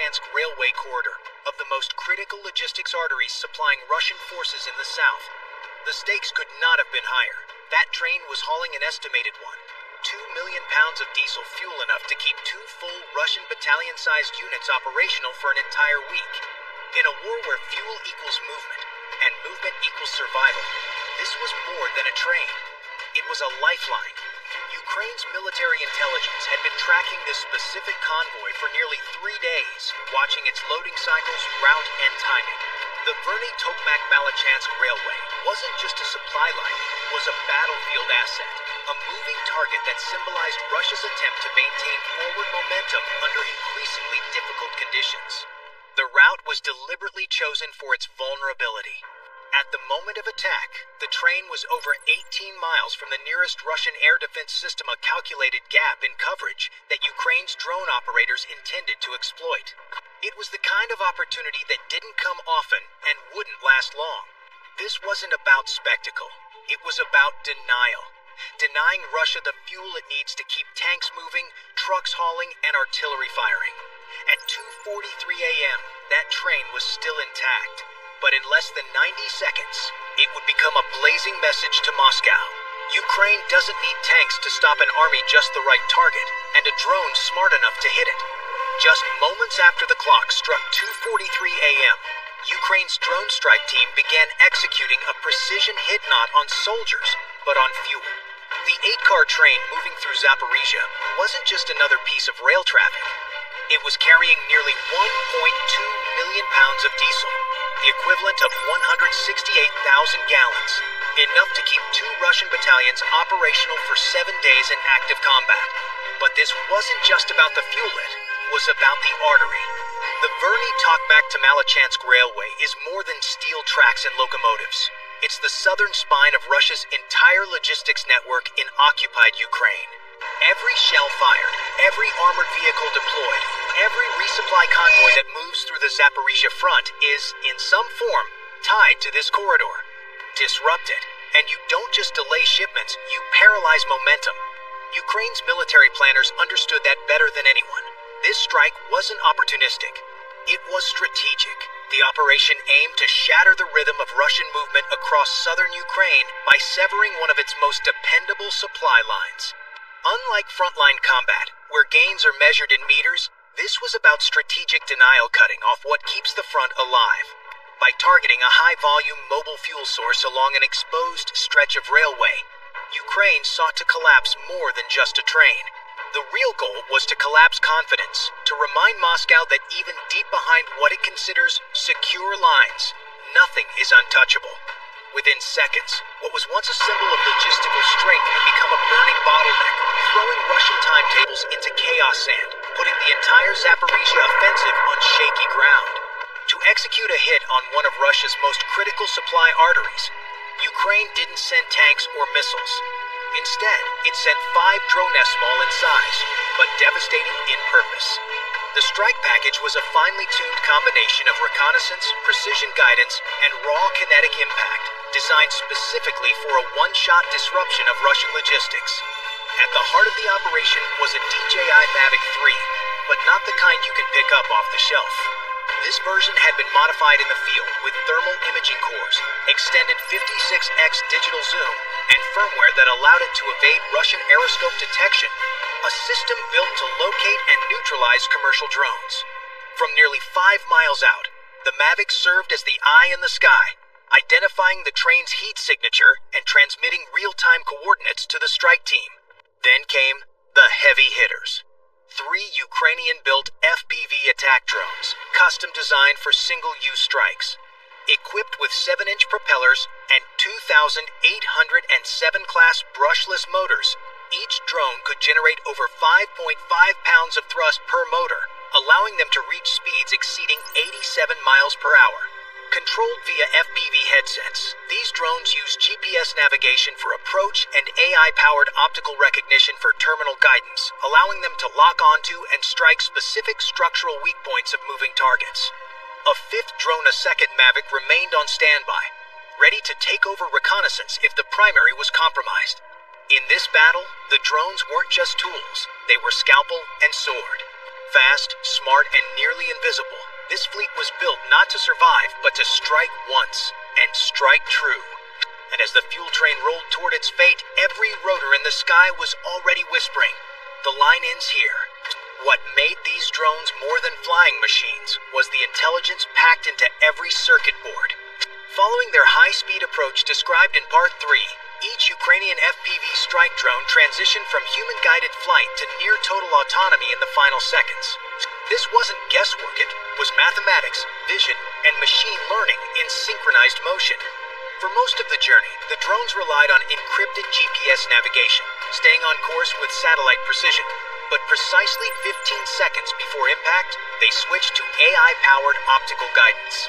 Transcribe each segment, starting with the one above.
Malachansk railway corridor, of the most critical logistics arteries supplying Russian forces in the south. The stakes could not have been higher. That train was hauling an estimated 2 million pounds of diesel fuel, enough to keep 2 full Russian battalion-sized units operational for an entire week. In a war where fuel equals movement, and movement equals survival, this was more than a train. It was a lifeline. Ukraine's military intelligence had been tracking this specific convoy for nearly 3 days, watching its loading cycles, route, and timing. The Verny-Tokmak-Malachansk Railway wasn't just a supply line, it was a battlefield asset, a moving target that symbolized Russia's attempt to maintain forward momentum under increasingly difficult conditions. The route was deliberately chosen for its vulnerability. At the moment of attack, the train was over 18 miles from the nearest Russian air defense system, a calculated gap in coverage that Ukraine's drone operators intended to exploit. It was the kind of opportunity that didn't come often and wouldn't last long. This wasn't about spectacle. It was about denial. Denying Russia the fuel it needs to keep tanks moving, trucks hauling, and artillery firing. At 2:43 a.m., that train was still intact. But in less than 90 seconds, it would become a blazing message to Moscow. Ukraine doesn't need tanks to stop an army, just the right target, and a drone smart enough to hit it. Just moments after the clock struck 2:43 a.m., Ukraine's drone strike team began executing a precision hit not on soldiers, but on fuel. The 8-car train moving through Zaporizhia wasn't just another piece of rail traffic. It was carrying nearly 1.2 million pounds of diesel, the equivalent of 168,000 gallons, enough to keep 2 Russian battalions operational for 7 days in active combat. But this wasn't just about the fuel, it was about the artery. The Verny-Tokmak to Malachansk Railway is more than steel tracks and locomotives. It's the southern spine of Russia's entire logistics network in occupied Ukraine. Every shell fired, every armored vehicle deployed, every resupply convoy that moves through the Zaporizhia front is, in some form, tied to this corridor. Disrupt it, and you don't just delay shipments, you paralyze momentum. Ukraine's military planners understood that better than anyone. This strike wasn't opportunistic. It was strategic. The operation aimed to shatter the rhythm of Russian movement across southern Ukraine by severing one of its most dependable supply lines. Unlike frontline combat, where gains are measured in meters, this was about strategic denial, cutting off what keeps the front alive. By targeting a high-volume mobile fuel source along an exposed stretch of railway, Ukraine sought to collapse more than just a train. The real goal was to collapse confidence, to remind Moscow that even deep behind what it considers secure lines, nothing is untouchable. Within seconds, what was once a symbol of logistical strength would become a burning bottleneck, throwing Russian timetables into chaos sand, putting the entire Zaporizhia offensive on shaky ground. To execute a hit on one of Russia's most critical supply arteries, Ukraine didn't send tanks or missiles. Instead, it sent 5 drone nests, small in size, but devastating in purpose. The strike package was a finely tuned combination of reconnaissance, precision guidance, and raw kinetic impact, designed specifically for a one-shot disruption of Russian logistics. At the heart of the operation was a DJI Mavic 3, but not the kind you can pick up off the shelf. This version had been modified in the field with thermal imaging cores, extended 56x digital zoom, and firmware that allowed it to evade Russian aeroscope detection, a system built to locate and neutralize commercial drones. From nearly 5 miles out, the Mavic served as the eye in the sky, identifying the train's heat signature and transmitting real-time coordinates to the strike team. Then came the heavy hitters. 3 Ukrainian-built FPV attack drones, custom designed for single-use strikes. Equipped with 7-inch propellers and 2,807 class brushless motors, each drone could generate over 5.5 pounds of thrust per motor, allowing them to reach speeds exceeding 87 miles per hour. Controlled via FPV headsets, these drones use GPS navigation for approach and AI-powered optical recognition for terminal guidance, allowing them to lock onto and strike specific structural weak points of moving targets. A 5th drone-a-second Mavic remained on standby, ready to take over reconnaissance if the primary was compromised. In this battle, the drones weren't just tools, they were scalpel and sword. Fast, smart, and nearly invisible, this fleet was built not to survive, but to strike once, and strike true. And as the fuel train rolled toward its fate, every rotor in the sky was already whispering, "The line ends here." What made these drones more than flying machines was the intelligence packed into every circuit board. Following their high-speed approach described in Part 3, each Ukrainian FPV strike drone transitioned from human-guided flight to near-total autonomy in the final seconds. This wasn't guesswork, it was mathematics, vision, and machine learning in synchronized motion. For most of the journey, the drones relied on encrypted GPS navigation, staying on course with satellite precision. But precisely 15 seconds before impact, they switched to AI-powered optical guidance.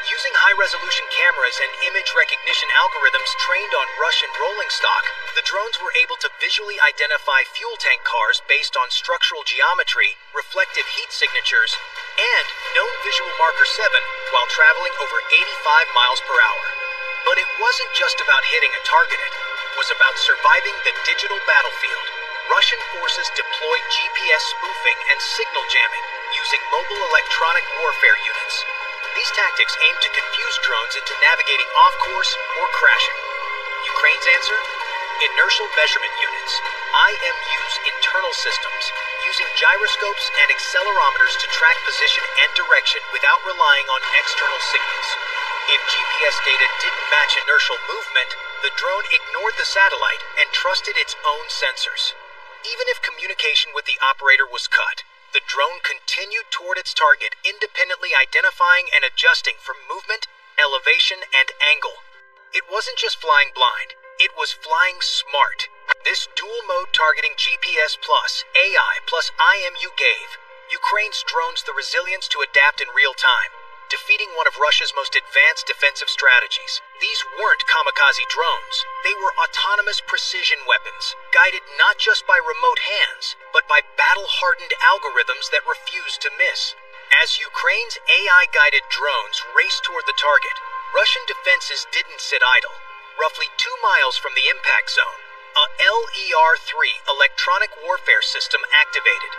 Using high-resolution cameras and image recognition algorithms trained on Russian rolling stock, the drones were able to visually identify fuel tank cars based on structural geometry, reflective heat signatures, and known visual marker 7 while traveling over 85 miles per hour. But it wasn't just about hitting a target, it was about surviving the digital battlefield. Russian forces deployed GPS spoofing and signal jamming using mobile electronic warfare units. These tactics aimed to confuse drones into navigating off course or crashing. Ukraine's answer? Inertial measurement units, IMU's internal systems, using gyroscopes and accelerometers to track position and direction without relying on external signals. If GPS data didn't match inertial movement, the drone ignored the satellite and trusted its own sensors. Even if communication with the operator was cut, the drone continued toward its target, independently identifying and adjusting for movement, elevation, and angle. It wasn't just flying blind, it was flying smart. This dual-mode targeting GPS plus AI plus IMU gave Ukraine's drones the resilience to adapt in real time, defeating one of Russia's most advanced defensive strategies. These weren't kamikaze drones. They were autonomous precision weapons, guided not just by remote hands, but by battle-hardened algorithms that refused to miss. As Ukraine's AI-guided drones raced toward the target, Russian defenses didn't sit idle. Roughly 2 miles from the impact zone, a LER-3 electronic warfare system activated.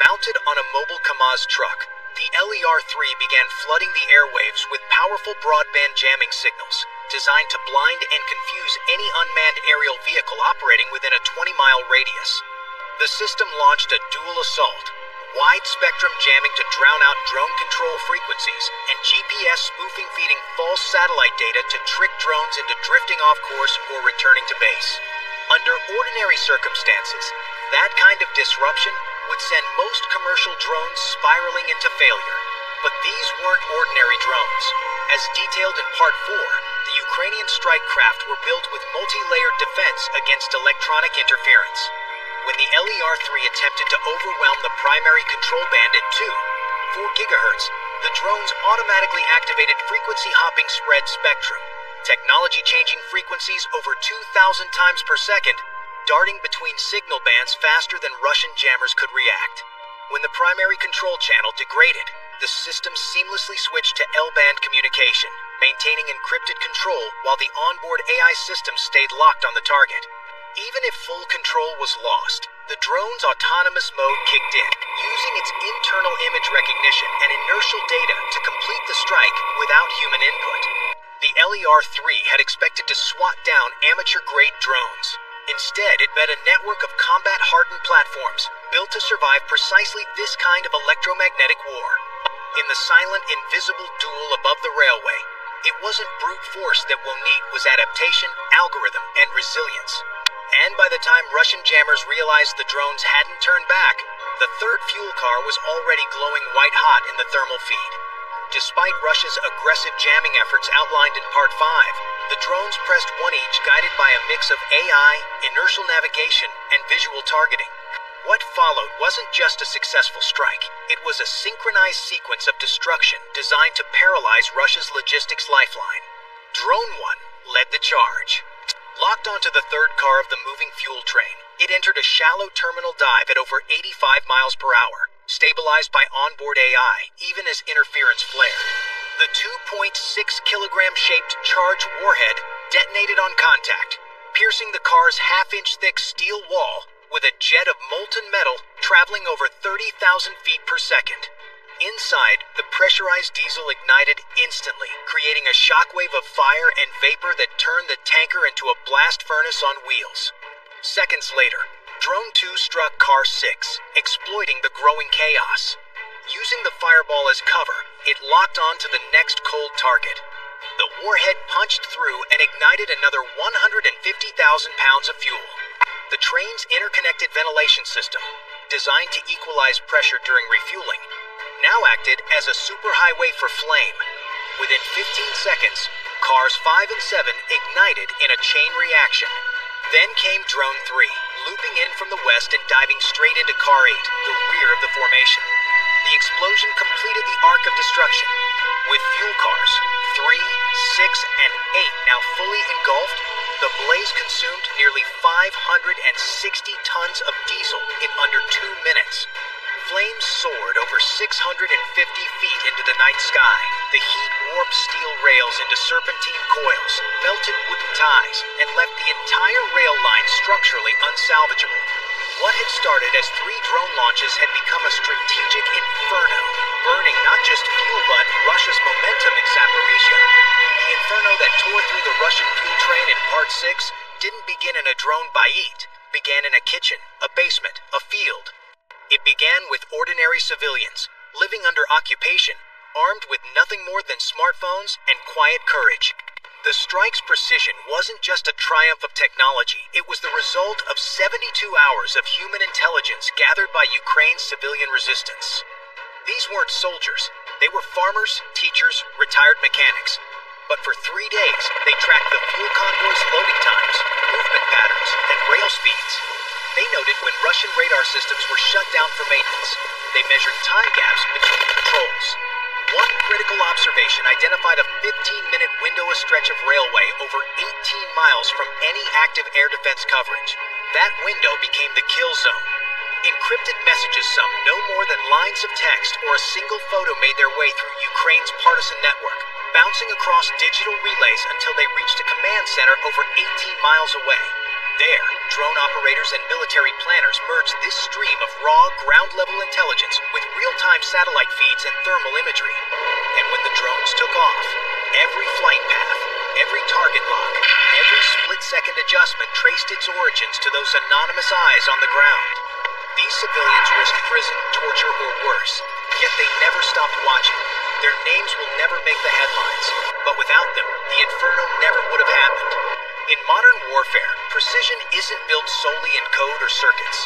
Mounted on a mobile Kamaz truck, the LER-3 began flooding the airwaves with powerful broadband jamming signals, designed to blind and confuse any unmanned aerial vehicle operating within a 20-mile radius. The system launched a dual assault, wide-spectrum jamming to drown out drone control frequencies, and GPS spoofing feeding false satellite data to trick drones into drifting off course or returning to base. Under ordinary circumstances, that kind of disruption would send most commercial drones spiraling into failure. But these weren't ordinary drones. As detailed in Part 4, the Ukrainian strike craft were built with multi-layered defense against electronic interference. When the LER-3 attempted to overwhelm the primary control band at 4 GHz, the drones automatically activated frequency-hopping spread spectrum, technology-changing frequencies over 2,000 times per second, darting between signal bands faster than Russian jammers could react. When the primary control channel degraded, the system seamlessly switched to L-band communication, maintaining encrypted control while the onboard AI system stayed locked on the target. Even if full control was lost, the drone's autonomous mode kicked in, using its internal image recognition and inertial data to complete the strike without human input. The LER-3 had expected to swat down amateur-grade drones. Instead, it met a network of combat-hardened platforms built to survive precisely this kind of electromagnetic war. In the silent, invisible duel above the railway, it wasn't brute force that will need was adaptation, algorithm, and resilience. And by the time Russian jammers realized the drones hadn't turned back, the third fuel car was already glowing white-hot in the thermal feed. Despite Russia's aggressive jamming efforts outlined in Part 5, the drones pressed one each, guided by a mix of AI, inertial navigation, and visual targeting. What followed wasn't just a successful strike. It was a synchronized sequence of destruction designed to paralyze Russia's logistics lifeline. Drone 1 led the charge. Locked onto the third car of the moving fuel train, it entered a shallow terminal dive at over 85 miles per hour, stabilized by onboard AI, even as interference flared. The 2.6-kilogram shaped charge warhead detonated on contact, piercing the car's half-inch thick steel wall with a jet of molten metal traveling over 30,000 feet per second. Inside, the pressurized diesel ignited instantly, creating a shockwave of fire and vapor that turned the tanker into a blast furnace on wheels. Seconds later, Drone 2 struck Car 6, exploiting the growing chaos. Using the fireball as cover, it locked on to the next cold target. The warhead punched through and ignited another 150,000 pounds of fuel. The train's interconnected ventilation system, designed to equalize pressure during refueling, now acted as a superhighway for flame. Within 15 seconds, Cars 5 and 7 ignited in a chain reaction. Then came Drone 3, looping in from the west and diving straight into Car 8, the rear of the formation. The explosion completed the arc of destruction. With fuel cars 3, 6, and 8 now fully engulfed, the blaze consumed nearly 560 tons of diesel in under 2 minutes. Flames soared over 650 feet into the night sky. The heat warped steel rails into serpentine coils, melted wooden ties, and left the entire rail line structurally unsalvageable. What had started as 3 drone launches had become a strategic inferno, burning not just fuel but Russia's momentum in Zaporizhia. The inferno that tore through the Russian fuel train in Part 6 didn't begin in a drone bayit, began in a kitchen, a basement, a field. It began with ordinary civilians, living under occupation, armed with nothing more than smartphones and quiet courage. The strike's precision wasn't just a triumph of technology, it was the result of 72 hours of human intelligence gathered by Ukraine's civilian resistance. These weren't soldiers, they were farmers, teachers, retired mechanics. But for 3 days, they tracked the fuel convoy's loading times, movement patterns, and rail speeds. They noted when Russian radar systems were shut down for maintenance. They measured time gaps between patrols. One critical observation identified a 15-minute windowless stretch of railway over 18 miles from any active air defense coverage. That window became the kill zone. Encrypted messages summed no more than lines of text or a single photo made their way through Ukraine's partisan network, bouncing across digital relays until they reached a command center over 18 miles away. There, drone operators and military planners merged this stream of raw, ground-level intelligence with real-time satellite feeds and thermal imagery. And when the drones took off, every flight path, every target lock, every split-second adjustment traced its origins to those anonymous eyes on the ground. These civilians risked prison, torture, or worse, yet they never stopped watching. Their names will never make the headlines, but without them, the inferno never would have happened. In modern warfare, precision isn't built solely in code or circuits.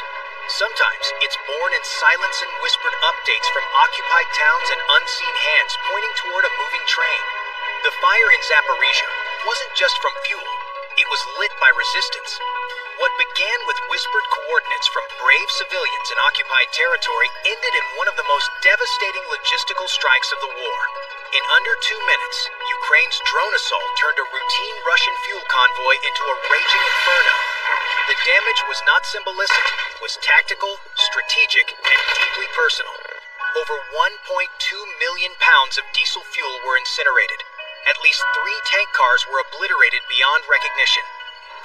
Sometimes it's born in silence and whispered updates from occupied towns and unseen hands pointing toward a moving train. The fire in Zaporizhia wasn't just from fuel, it was lit by resistance. What began with whispered coordinates from brave civilians in occupied territory ended in one of the most devastating logistical strikes of the war. In under 2 minutes, Ukraine's drone assault turned a routine Russian fuel convoy into a raging inferno. The damage was not symbolistic, it was tactical, strategic, and deeply personal. Over 1.2 million pounds of diesel fuel were incinerated. At least 3 tank cars were obliterated beyond recognition.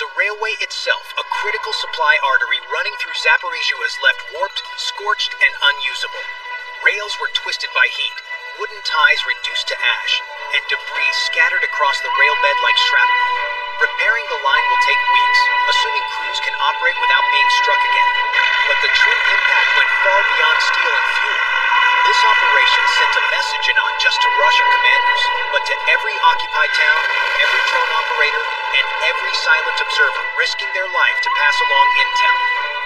The railway itself, a critical supply artery running through Zaporizhia, was left warped, scorched, and unusable. Rails were twisted by heat, wooden ties reduced to ash, and debris scattered across the railbed like shrapnel. Repairing the line will take weeks, assuming crews can operate without being struck again. But the true impact went far beyond steel and fuel. This operation sent a message not just to Russian commanders, but to every occupied town, every drone operator, and every silent observer risking their life to pass along intel.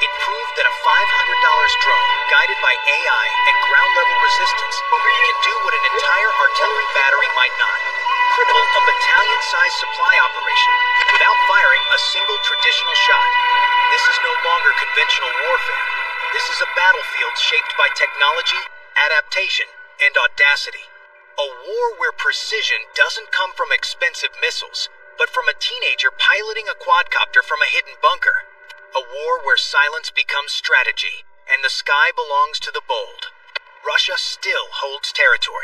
It proved that a $500 drone, guided by AI and ground-level resistance, can do what an entire artillery battery might not. Cripple a battalion-sized supply operation without firing a single traditional shot. This is no longer conventional warfare. This is a battlefield shaped by technology, adaptation, and audacity. A war where precision doesn't come from expensive missiles, but from a teenager piloting a quadcopter from a hidden bunker. A war where silence becomes strategy, and the sky belongs to the bold. Russia still holds territory.